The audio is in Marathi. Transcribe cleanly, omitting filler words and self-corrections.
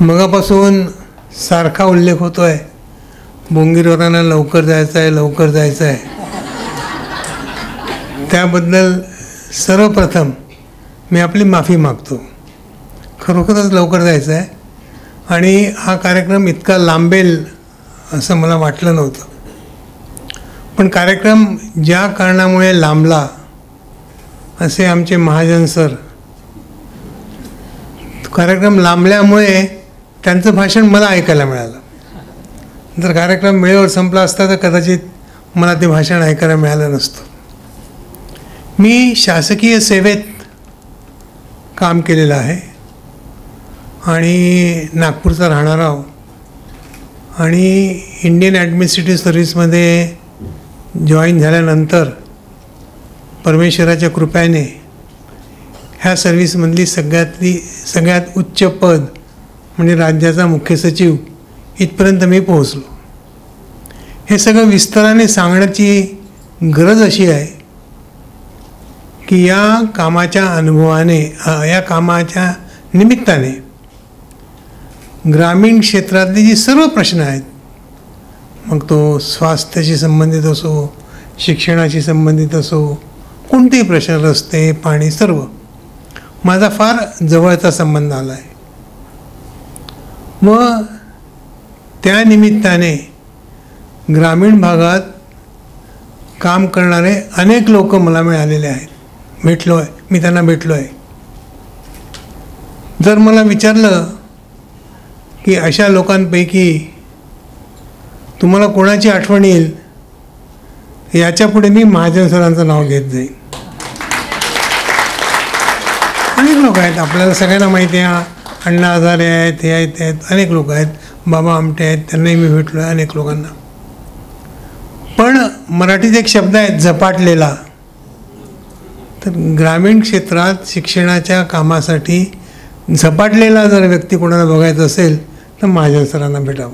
मगापासून सारखा उल्लेख होतो आहे, बोंगीरवरांना लवकर जायचं आहे, लवकर जायचं आहे. त्याबद्दल सर्वप्रथम मी आपली माफी मागतो. खरोखरच लवकर जायचं आहे आणि हा कार्यक्रम इतका लांबेल असं मला वाटलं नव्हतं. पण कार्यक्रम ज्या कारणामुळे लांबला असे आमचे महाजन सर, कार्यक्रम लांबल्यामुळे त्यांचं भाषण मला ऐकायला मिळालं. जर कार्यक्रम वेळेवर संपला असता तर कदाचित मला ते भाषण ऐकायला मिळालं नसतं. मी शासकीय सेवेत काम केलेलं आहे आणि नागपूरचा राहणारा आहो आणि इंडियन ॲडमिनिस्ट्रेटिव्ह सर्व्हिसमध्ये जॉईन झाल्यानंतर परमेश्वराच्या कृपेने ह्या सर्व्हिसमधली सगळ्यात उच्च पद म्हणजे राज्याचा मुख्य सचिव इथपर्यंत मी पोहोचलो. हे सगळं विस्ताराने सांगण्याची गरज अशी आहे की या कामाच्या अनुभवाने, या कामाच्या निमित्ताने ग्रामीण क्षेत्रातले जे सर्व प्रश्न आहेत, मग तो स्वास्थ्याशी संबंधित असो, शिक्षणाशी संबंधित असो, कोणतेही प्रश्न, रस्ते, पाणी, सर्व माझा फार जवळचा संबंध आला आहे. मग त्या निमित्ताने ग्रामीण भागात काम करणारे अनेक लोक मला मिळालेले आहेत, मी त्यांना भेटलो आहे. जर मला विचारलं की अशा लोकांपैकी तुम्हाला कोणाची आठवण येईल, याच्यापुढे मी महाजन सरांचं नाव घेत जाईन. अनेक लोक आहेत, आपल्याला सगळ्यांना माहिती आहे. अण्णा हजारे आहेत, हे आहेत, ते आहेत, अनेक लोक आहेत. बाबा आमटे आहेत, त्यांनाही मी भेटलो आहे अनेक लोकांना. पण मराठीत एक शब्द आहे झपाटलेला. तर ग्रामीण क्षेत्रात शिक्षणाच्या कामासाठी झपाटलेला जर व्यक्ती कोणाला बघायचं असेल तर महाजन सरांना भेटावं.